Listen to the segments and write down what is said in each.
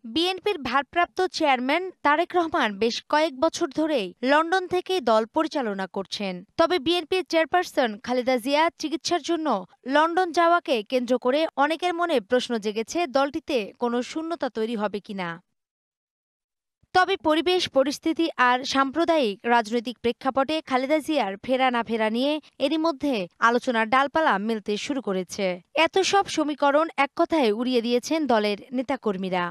বিএনপির ভারপ্রাপ্ত চেয়ারম্যান তারেক রহমান বেশ কয়েক বছর ধরেই লন্ডন থেকে দল পরিচালনা করছেন। তবে বিএনপির চেয়ারপারসন খালেদা জিয়া চিকিৎসার জন্য লন্ডন যাওয়াকে কেন্দ্র করে অনেকের মনে প্রশ্ন জেগেছে দলটিতে কোনো শূন্যতা তৈরি হবে কিনা। তবে পরিবেশ পরিস্থিতি আর সাম্প্রদায়িক রাজনৈতিক প্রেক্ষাপটে খালেদা জিয়ার ফেরা না ফেরা নিয়ে এরই মধ্যে আলোচনার ডালপালা মেলতে শুরু করেছে। এত সব সমীকরণ এক কথায় উড়িয়ে দিয়েছেন দলের নেতাকর্মীরা।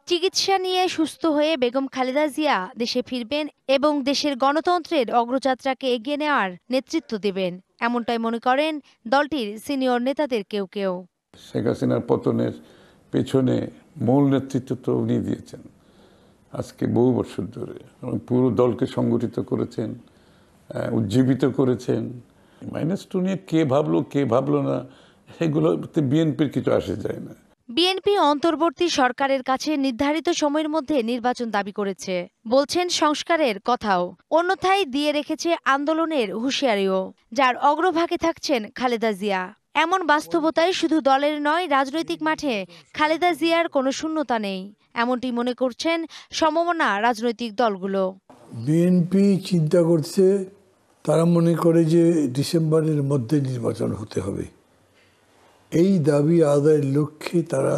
চিকিৎসা নিয়ে সুস্থ হয়ে বেগম খালেদা জিয়া দেশে ফিরবেন এবং দেশের গণতন্ত্রের অগ্রযাত্রাকে এগিয়ে নেওয়ার নেতৃত্ব দেবেন, এমনটাই মনে করেন দলটির সিনিয়র নেতাদের কেউ কেউ। শেখ হাসিনার পতনের পেছনে মূল নেতৃত্ব তো উনি দিয়েছেন আজকে বহু বছর ধরে, পুরো দলকে সংগঠিত করেছেন, উজ্জীবিত করেছেন। -2 নিয়ে কে ভাবলো না, সেগুলোতে বিএনপির কিছু আসে যায় না। বিএনপি অন্তর্বর্তী সরকারের কাছে নির্ধারিত সময়ের মধ্যে নির্বাচন দাবি করেছে, বলছেন সংস্কারের কথাও, অন্যথায় দিয়ে রেখেছে আন্দোলনের হুঁশিয়ারিও, যার অগ্রভাগে থাকছেন খালেদা জিয়া। এমন বাস্তবতায় শুধু দলের নয়, রাজনৈতিক মাঠে খালেদা জিয়ার কোনো শূন্যতা নেই, এমনটি মনে করছেন সমমনা রাজনৈতিক দলগুলো। বিএনপি চিন্তা করছে, তারা মনে করে যে ডিসেম্বরের মধ্যে নির্বাচন হতে হবে। এই দাবি আদায়ের লক্ষ্যে তারা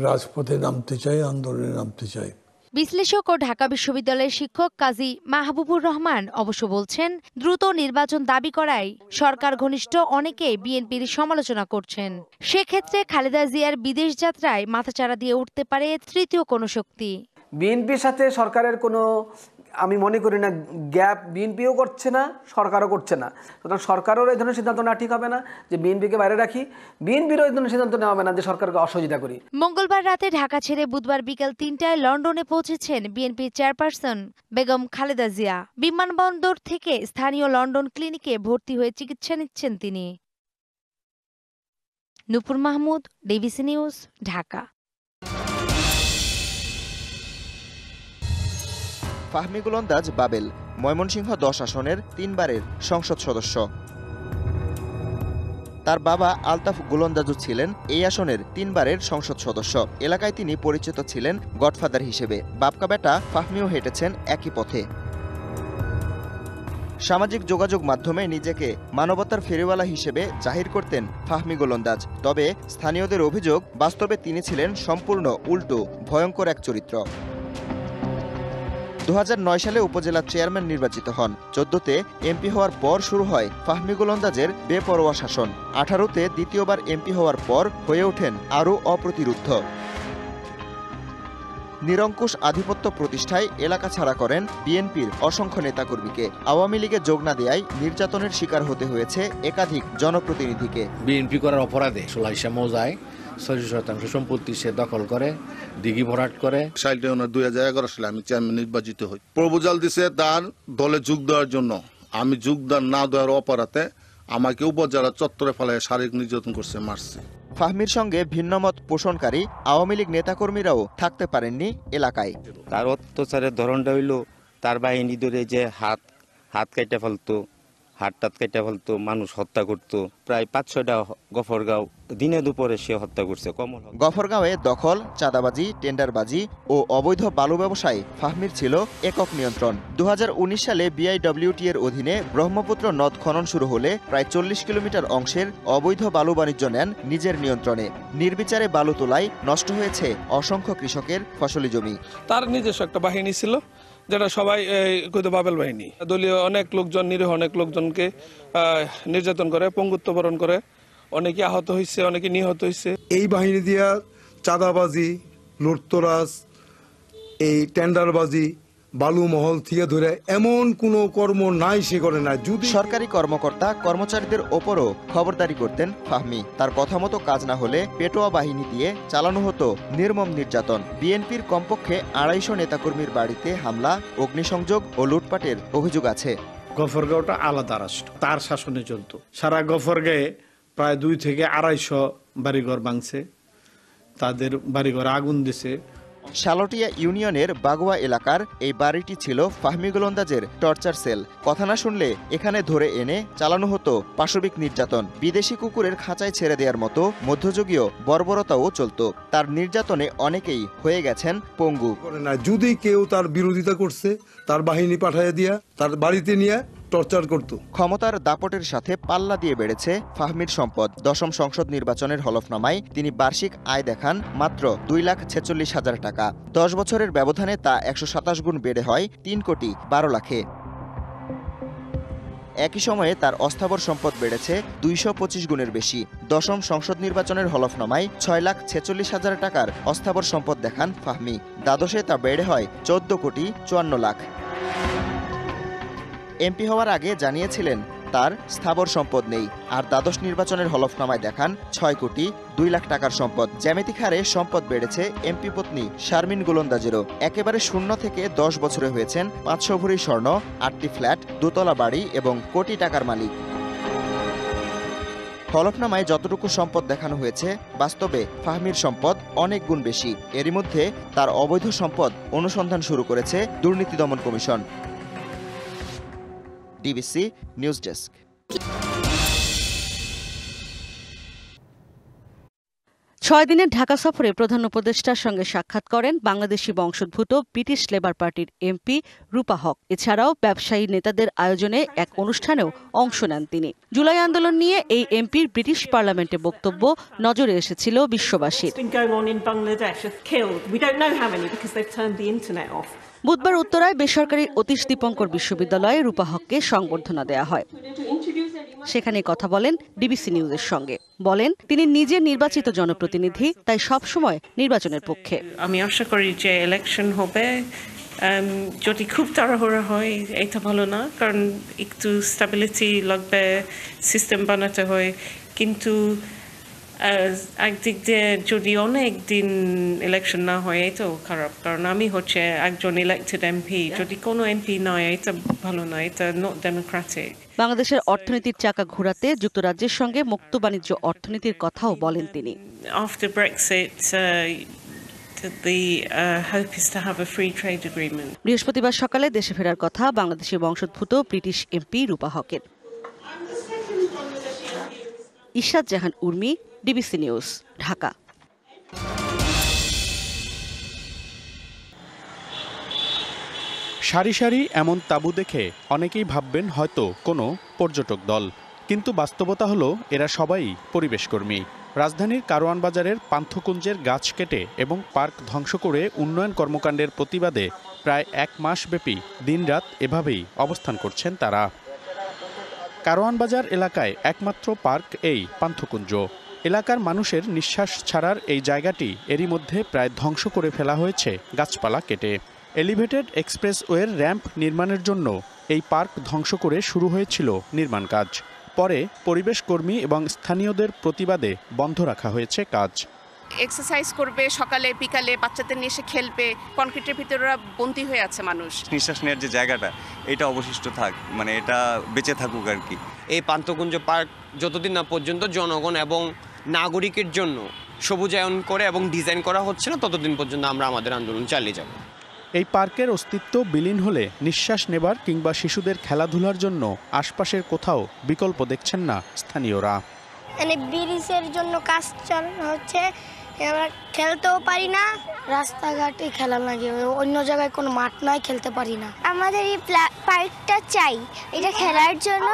রাজপথে নামতে চায়, আন্দোলনে নামতে চায়। বিশ্লেষক ও ঢাকা বিশ্ববিদ্যালয়ের শিক্ষক কাজী মাহবুবুর রহমান অবশ্য বলছেন, দ্রুত নির্বাচন দাবি করায় সরকার ঘনিষ্ঠ অনেকে বিএনপির সমালোচনা করছেন। সেক্ষেত্রে খালেদা জিয়ার বিদেশ যাত্রায় মাথাচাড়া দিয়ে উঠতে পারে তৃতীয় কোনো শক্তি। বিএনপির সাথে সরকারের কোনো, আমি মনে করি না গ্যাপ বিএনপিও করছে না, সরকারও করছে না। সুতরাং সরকারেরও এই ধরনের সিদ্ধান্ত না ঠিক হবে না যে বিএনপিকে বাইরে রাখি, বিএনপিরও এই ধরনের সিদ্ধান্ত নেওয়া হবে না যে সরকারকে অসহযোগিতা করি। মঙ্গলবার রাতে ঢাকা ছেড়ে বুধবার বিকেল ৩টায় লন্ডনে পৌঁছেছেন বিএনপির চেয়ারপারসন বেগম খালেদা জিয়া। বিমানবন্দর থেকে স্থানীয় লন্ডন ক্লিনিকে ভর্তি হয়ে চিকিৎসা নিচ্ছেন তিনি। নূপুর মাহমুদ, ডিবিসি নিউজ, ঢাকা। ফাহমি গোলন্দাজ বাবেল ময়মনসিংহ 10 আসনের 3 বারের সংসদ সদস্য। তার বাবা আলতাফ গোলন্দাজও ছিলেন এই আসনের 3 বারের সংসদ সদস্য। এলাকায় তিনি পরিচিত ছিলেন গডফাদার হিসেবে। বাপকা বেটা ফাহমিও হেঁটেছেন একই পথে। সামাজিক যোগাযোগ মাধ্যমে নিজেকে মানবতার ফেরিওয়ালা হিসেবে জাহির করতেন ফাহমি গোলন্দাজ। তবে স্থানীয়দের অভিযোগ, বাস্তবে তিনি ছিলেন সম্পূর্ণ উল্টো, ভয়ঙ্কর এক চরিত্র। 2009 সালে উপজেলা চেয়ারম্যান নির্বাচিত হন। 14তে এমপি হওয়ার পর শুরু হয় ফাহমি গোলন্দাজের বেপরোয়া শাসন। 18তে দ্বিতীয়বার এমপি হওয়ার পর হয়ে ওঠেন আরও অপ্রতিরুদ্ধ। নিরঙ্কুশ আধিপত্য প্রতিষ্ঠায় এলাকা ছাড়া করেন বিএনপির অসংখ্য নেতাকর্মীকে। আওয়ামী লীগে যোগ না দেয়ায় নির্যাতনের শিকার হতে হয়েছে একাধিক জনপ্রতিনিধিকে। বিএনপি করার অপরাধে সোলাইশা মৌজায় 6% সম্পত্তি সে দখল করে, দিঘি ভরাট করে। 2011 সালে আমি চেয়ারম্যান নির্বাচিত হই। প্রপোজাল দিছে তার দলে যোগ দেওয়ার জন্য। আমি যোগদান না দেওয়ার অপরাধে আমাকে উপজেলা চত্বরে ফেলায় শারীরিক নির্যাতন করছে, মারছে। ফাহমির সঙ্গে ভিন্নমত পোষণকারী আওয়ামী লীগ নেতাকর্মীরাও থাকতে পারেননি এলাকায়। তার অত্যাচারের ধরনটা হইল, তার বাহিনী ধরে যে হাত কেটে ফেলতো, হাত কেটে ফেলতো, মানুষ হত্যা করতো। প্রায় 5-6টা গফরগাঁও দিনে দুপুরে সে হত্যা করছে। গফরগাঁওয়ে দখল, চাঁদাবাজি, টেন্ডারবাজি ও অবৈধ বালু ব্যবসায় ফাহমির ছিল একক নিয়ন্ত্রণ। 2019 সালে বিআইডব্লিউটি এর অধীনে ব্রহ্মপুত্র নদ খনন শুরু হলে প্রায় 40 কিলোমিটার অংশের অবৈধ বালু বাণিজ্য নেন নিজের নিয়ন্ত্রণে। নির্বিচারে বালু তোলায় নষ্ট হয়েছে অসংখ্য কৃষকের ফসলি জমি। তার নিজস্ব একটা বাহিনী ছিল, যেটা সবাই বাবেল বাহিনী। দলীয় অনেক লোকজন, নিরীহ অনেক লোকজনকে নির্যাতন করে, পঙ্গুত্ব বরণ করে, অনেকে আহত হয়েছে, অনেকে নিহত হয়েছে। এই বাহিনী দিয়া চাঁদাবাজি, লুটতরাজ, এই টেন্ডারবাজি, বালু মহল থেকে ধরে এমন কোনো কর্ম নাই সে করে না। যদি সরকারি কর্মকর্তা কর্মচারীদের ওপরও খবরদারি করতেন ফাহমি। তার কথা মতো কাজ না হলে পেটোয়া বাহিনী দিয়ে চালানো হতো নির্মম নির্যাতন। বিএনপির কমপক্ষে 250 নেতাকর্মীর বাড়িতে হামলা, অগ্নিসংযোগ ও লুটপাটের অভিযোগ আছে। গফরগাঁওটা আলাদা রাষ্ট্র, তার শাসনে চলত। সারা গফরগাঁয়ে প্রায় 2 থেকে 250 বাড়িঘর ভাঙছে, তাদের বাড়িঘরে আগুন দিছে। শালটিয়া ইউনিয়নের বাগুয়া এলাকার এই বাড়িটি ছিল ফাহমি গোলন্দাজের টর্চার সেল। কথা না শুনলে এখানে ধরে এনে চালানো হতো পাশবিক নির্যাতন। বিদেশি কুকুরের খাঁচায় ছেড়ে দেওয়ার মতো মধ্যযুগীয় বর্বরতাও চলত। তার নির্যাতনে অনেকেই হয়ে গেছেন পঙ্গু। যদি কেউ তার বিরোধিতা করছে, তার বাহিনী পাঠিয়ে দিয়া তার বাড়িতে নিয়ে টর্চার করত। ক্ষমতার দাপটের সাথে পাল্লা দিয়ে বেড়েছে ফাহমির সম্পদ। দশম সংসদ নির্বাচনের হলফনামায় তিনি বার্ষিক আয় দেখান মাত্র 2,46,000 টাকা। 10 বছরের ব্যবধানে তা 127 গুণ বেড়ে হয় 3,12,00,000-এ। একই সময়ে তার অস্থাবর সম্পদ বেড়েছে 225 গুণের বেশি। দশম সংসদ নির্বাচনের হলফনামায় 6,46,000 টাকার অস্থাবর সম্পদ দেখান ফাহমি। দ্বাদশে তা বেড়ে হয় 14,54,00,000। এমপি হওয়ার আগে জানিয়েছিলেন তার স্থাবর সম্পদ নেই, আর দ্বাদশ নির্বাচনের হলফনামায় দেখান 6,02,00,000 টাকার সম্পদ। জ্যামিতিক হারে সম্পদ বেড়েছে এমপি পত্নী শারমিন গোলন্দাজেরও। একেবারে শূন্য থেকে 10 বছরে হয়েছেন 500 ভরি স্বর্ণ, 8টি ফ্ল্যাট, 2তলা বাড়ি এবং কোটি টাকার মালিক। হলফনামায় যতটুকু সম্পদ দেখানো হয়েছে, বাস্তবে ফাহমির সম্পদ অনেক গুণ বেশি। এরই মধ্যে তার অবৈধ সম্পদ অনুসন্ধান শুরু করেছে দুর্নীতি দমন কমিশন। DBC news desk. 6 দিনের ঢাকা সফরে প্রধান উপদেষ্টার সঙ্গে সাক্ষাৎ করেন বাংলাদেশি বংশোদ্ভূত ব্রিটিশ লেবার পার্টির এমপি রূপা হক। এছাড়াও ব্যবসায়ী নেতাদের আয়োজনে এক অনুষ্ঠানেও অংশ নেন তিনি। জুলাই আন্দোলন নিয়ে এই এমপির ব্রিটিশ পার্লামেন্টে বক্তব্য নজরে এসেছিল বিশ্ববাসীর। বুধবার উত্তরায় বেসরকারি অতীশ দীপঙ্কর বিশ্ববিদ্যালয়ে রূপা হককে সংবর্ধনা দেয়া হয়। সেখানে কথা বলেন ডিবিসি নিউজের সঙ্গে। বলেন তিনি নিজে নির্বাচিত জনপ্রতিনিধি, তাই সবসময় নির্বাচনের পক্ষে। আমি আশা করি যে ইলেকশন হবে, যদি খুব তাড়াহুড়ো হয় এটা ভালো না, কারণ একটু স্টেবিলিটি লাগবে, সিস্টেম বানাতে হয়। কিন্তু একদিক দিয়ে যদি অনেক দিন ইলেকশন না হয় এটাও খারাপ, কারণ আমি হচ্ছে একজন ইলেক্টেড এমপি, যদি কোনো এমপি নয় এটা ভালো না, এটা নট ডেমোক্রেটিক। বাংলাদেশের অর্থনীতির চাকা ঘোরাতে যুক্তরাজ্যের সঙ্গে মুক্ত বাণিজ্য অর্থনীতির কথাও বলেন তিনি। After Brexit, the hope is to have a free trade agreement. বৃহস্পতিবার সকালে দেশে ফেরার কথা বাংলাদেশি বংশোদ্ভূত ব্রিটিশ এমপি রূপা হকের। ইশরাত জাহান উর্মি, ডিবিসি নিউজ, ঢাকা। সারি সারি এমন তাঁবু দেখে অনেকেই ভাববেন হয়তো কোনো পর্যটক দল, কিন্তু বাস্তবতা হলো এরা সবাই পরিবেশকর্মী। রাজধানীর কারওয়ান বাজারের পান্থকুঞ্জের গাছ কেটে এবং পার্ক ধ্বংস করে উন্নয়ন কর্মকাণ্ডের প্রতিবাদে প্রায় 1 মাস ব্যাপী দিনরাত এভাবেই অবস্থান করছেন তারা। কারওয়ান বাজার এলাকায় একমাত্র পার্ক এই পান্থকুঞ্জ। এলাকার মানুষের নিঃশ্বাস ছাড়ার এই জায়গাটি এরই মধ্যে প্রায় ধ্বংস করে ফেলা হয়েছে গাছপালা কেটে। এলিভেটেড এক্সপ্রেসওয়ের র্যাম্প নির্মাণের জন্য এই পার্ক ধ্বংস করে শুরু হয়েছিল নির্মাণ কাজ। পরে পরিবেশ কর্মী এবং স্থানীয়দের প্রতিবাদে বন্ধ রাখা হয়েছে কাজ। এক্সারসাইজ করবে সকালে বিকালে, বাচ্চাদের নিয়ে এসে খেলবে, কনক্রিটের ভিতরে বন্দী হয়ে আছে মানুষ। নিঃশ্বাস নেওয়ার যে জায়গাটা, এটা অবশিষ্ট থাক, মানে এটা বেঁচে থাকুক আর কি। এই পান্থকুঞ্জ পার্ক যতদিন না পর্যন্ত জনগণ এবং নাগরিকের জন্য সবুজায়ন করে এবং ডিজাইন করা হচ্ছে না, ততদিন পর্যন্ত আমরা আমাদের আন্দোলন চালিয়ে যাব। এই পার্কের অস্তিত্ব বিলীন হলে নিঃশ্বাস নেবার কিংবা শিশুদের খেলাধুলার জন্য আশপাশের কোথাও বিকল্প দেখছেন না স্থানীয়রা। মানে ব্রিজের জন্য কাজ চালানো হচ্ছে, আমরা খেলতেও পারি না, রাস্তাঘাটে খেলা লাগে, অন্য জায়গায় কোনো মাঠ নাই, খেলতে পারি না। আমাদের এই পার্কটা চাই, এটা খেলার জন্য,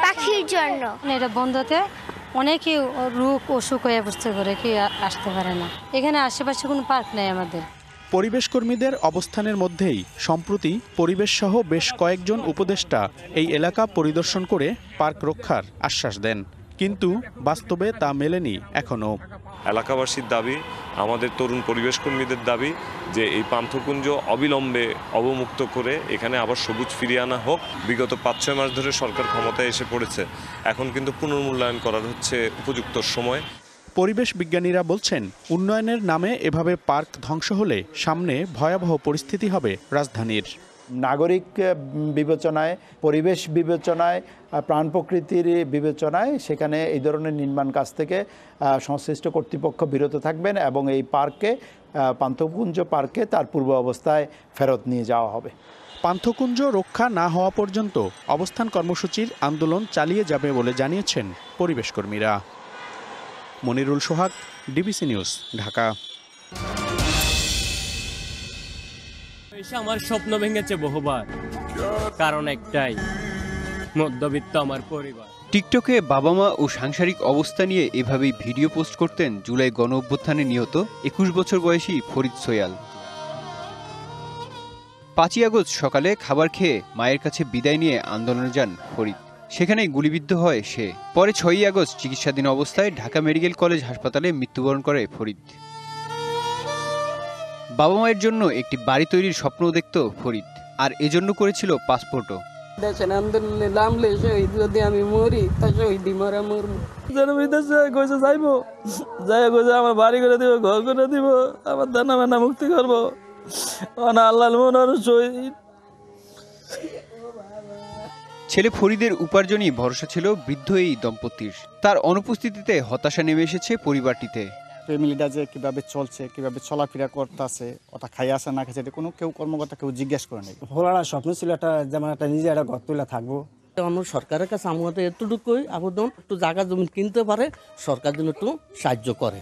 পাখির জন্য। এটা বন্ধতে অনেকে রোগ অসুখ হয়ে বসতে করে কি আসতে পারে না। এখানে আশেপাশে কোনো পার্ক নেই আমাদের। পরিবেশ কর্মীদের অবস্থানের মধ্যেই সম্প্রতি পরিবেশ সহ বেশ কয়েকজন উপদেষ্টা এই এলাকা পরিদর্শন করে পার্ক রক্ষার আশ্বাস দেন, কিন্তু বাস্তবে তা মেলেনি এখনো। এলাকাবাসীর দাবি, আমাদের তরুণ পরিবেশ কর্মীদের দাবি যে এই পান্থকুঞ্জ অবিলম্বে অবমুক্ত করে এখানে আবার সবুজ ফিরিয়ে আনা হোক। বিগত 5-6 মাস ধরে সরকার ক্ষমতায় এসে পড়েছে, এখন কিন্তু পুনর্মূল্যায়ন করার হচ্ছে উপযুক্ত সময়। পরিবেশ বিজ্ঞানীরা বলছেন, উন্নয়নের নামে এভাবে পার্ক ধ্বংস হলে সামনে ভয়াবহ পরিস্থিতি হবে রাজধানীর। নাগরিক বিবেচনায়, পরিবেশ বিবেচনায়, প্রাণ প্রকৃতির বিবেচনায় সেখানে এই ধরনের নির্মাণ কাজ থেকে সংশ্লিষ্ট কর্তৃপক্ষ বিরত থাকবেন এবং এই পার্কে, পান্থকুঞ্জ পার্কে তার পূর্ব অবস্থায় ফেরত নিয়ে যাওয়া হবে। পান্থকুঞ্জ রক্ষা না হওয়া পর্যন্ত অবস্থান কর্মসূচির আন্দোলন চালিয়ে যাবে বলে জানিয়েছেন পরিবেশ কর্মীরা। মনিরুল সোহাগ, ডিবিসি নিউজ, ঢাকা। আমার স্বপ্ন ভেঙেছে বহুবার, কারণ একটাই, মধ্যবিত্ত আমার পরিবার। টিকটকে বাবা মা ও সাংসারিক অবস্থা নিয়ে এভাবেই ভিডিও পোস্ট করতেন জুলাই গণ অভ্যুত্থানে নিহত 21 বছর বয়সী ফরিদ সোয়াল। 5ই আগস্ট সকালে খাবার খেয়ে মায়ের কাছে বিদায় নিয়ে আন্দোলনে যান ফরিদ। সেখানেই গুলিবিদ্ধ হয় সে। পরে 6ই আগস্ট চিকিৎসাধীন অবস্থায় ঢাকা মেডিকেল কলেজ হাসপাতালে মৃত্যুবরণ করে ফরিদ। বাবা মায়ের জন্য একটি বাড়ি তৈরির স্বপ্ন দেখত ফরিদ, আর এজন্য করেছিল পাসপোর্টও। দেশের আন্দোলনে নামলে শহীদ যদি আমি মরি তা শহীদই মরা মরবো। যাইবো যাই কইছে আমার বাড়ি করে দিব, ঘর করে দিব, আমার দানা মানা মুক্তি করবো। আল্লাহ মনের শহীদ। ছেলে ফরিদের উপার্জনই ভরসা ছিল বৃদ্ধ এই দম্পতির। তার অনুপস্থিতিতে হতাশা নেমে এসেছে পরিবারটিতে। ফ্যামিলিটা যে কীভাবে চলছে, কীভাবে চলাফেরা করতেছে, ওটা খাই আসে না খাইছে, এটা কোনো কেউ কর্মকর্তা কেউ জিজ্ঞেস করে নেই। ভোলার স্বপ্ন ছিল একটা, যেমন একটা নিজে একটা ঘর তুলে থাকবো। আমার সরকারের কাছে আমাদের এতটুকুই আবেদন, একটু জায়গা জমি কিনতে পারে, সরকার যেন একটু সাহায্য করে।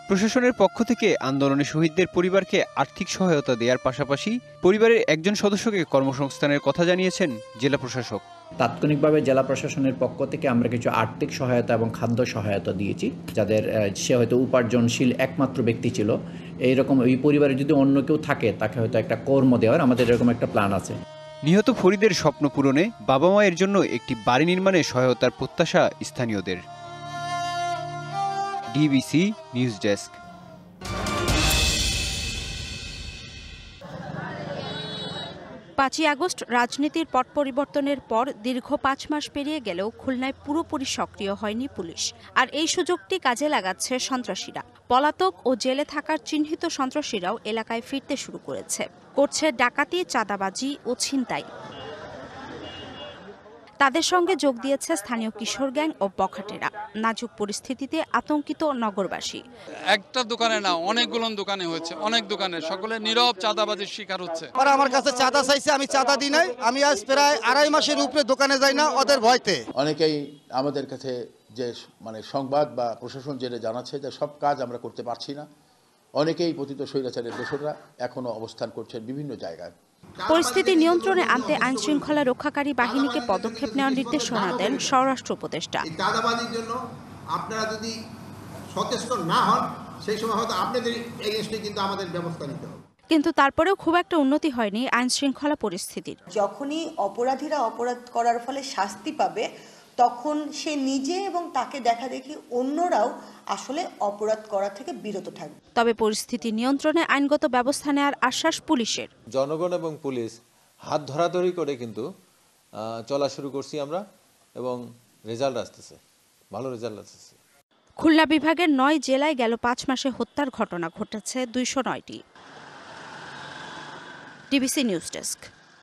প্রশাসনের পক্ষ থেকে আন্দোলনে শহীদদের পরিবারকে আর্থিক সহায়তা দেওয়ার পাশাপাশি পরিবারের একজন সদস্যকে কর্মসংস্থানের কথা জানিয়েছেন জেলা প্রশাসক। তাৎক্ষণিকভাবে জেলা প্রশাসনের পক্ষ থেকে আমরা কিছু আর্থিক সহায়তা এবং খাদ্য সহায়তা দিয়েছি, যাদের সে হয়তো উপার্জনশীল একমাত্র ব্যক্তি ছিল। এইরকম ওই পরিবারে যদি অন্য কেউ থাকে তাকে হয়তো একটা কর্ম দেওয়ার আমাদের এরকম একটা প্ল্যান আছে। নিহত ফরিদের স্বপ্ন পূরণে বাবা মায়ের জন্য একটি বাড়ি নির্মাণে সহায়তার প্রত্যাশা স্থানীয়দের। DBC news desk. 5ই আগস্ট রাজনীতির পট পরিবর্তনের পর দীর্ঘ 5 মাস পেরিয়ে গেলেও খুলনায় পুরোপুরি সক্রিয় হয়নি পুলিশ। আর এই সুযোগটি কাজে লাগাচ্ছে সন্ত্রাসীরা। পলাতক ও জেলে থাকার চিহ্নিত সন্ত্রাসীরাও এলাকায় ফিরতে শুরু করছে ডাকাতি, চাঁদাবাজি ও ছিনতাই। তাদের সঙ্গে যোগ দিয়েছে স্থানীয় কিশোর গ্যাং ও বখাটেরা। নাজুক পরিস্থিতিতে আতঙ্কিত নগরবাসী। একটা দোকানে না, অনেকগুলো দোকানে হচ্ছে, অনেক দোকানে সকলে নীরব চাঁদাবাজির শিকার হচ্ছে। আমার কাছে চাঁদা চাইছে, আমি চাঁদা দিই নাই। আমি আজ প্রায় 2.5 মাসের উপরে দোকানে যাই না ওদের ভয়তে। অনেকেই আমাদের কাছে যে সংবাদ বা প্রশাসন যেটা জানাচ্ছে যে সব কাজ আমরা করতে পারছি না। অনেকেই পতিত স্বৈরাচারের দোসররা এখনো অবস্থান করছেন বিভিন্ন জায়গায়। পরিস্থিতি নিয়ন্ত্রণে আনতে আইন শৃঙ্খলা রক্ষাকারী বাহিনীকে পদক্ষেপ নেওয়ার নির্দেশনা দেন স্বরাষ্ট্র উপদেষ্টা। চাঁদাবাজির জন্য আপনারা যদি সচেষ্ট না হন, সেই সময় হয়তো আপনাদের এগেইনস্টে কিন্তু আমাদের ব্যবস্থা নিতে হবে। কিন্তু তারপরেও খুব একটা উন্নতি হয়নি আইন শৃঙ্খলা পরিস্থিতির। যখনই অপরাধীরা অপরাধ করার ফলে শাস্তি পাবে, তখন সে নিজে এবং তাকে দেখা দেখি অন্যরাও আসলে অপরাধ করা থেকে বিরত থাকবে। তবে পরিস্থিতি নিয়ন্ত্রণে আইনগত ব্যবস্থা নেওয়ার আশ্বাস পুলিশের। জনগণ এবং পুলিশ হাত ধরাধরি করে কিন্তু চলা শুরু করছি আমরা, এবং রেজাল্ট আসতেছে, ভালো রেজাল্ট আসতেছে। খুলনা বিভাগের 9 জেলায় গেল 5 মাসে হত্যার ঘটনা ঘটেছে 209টি। DBC news desk.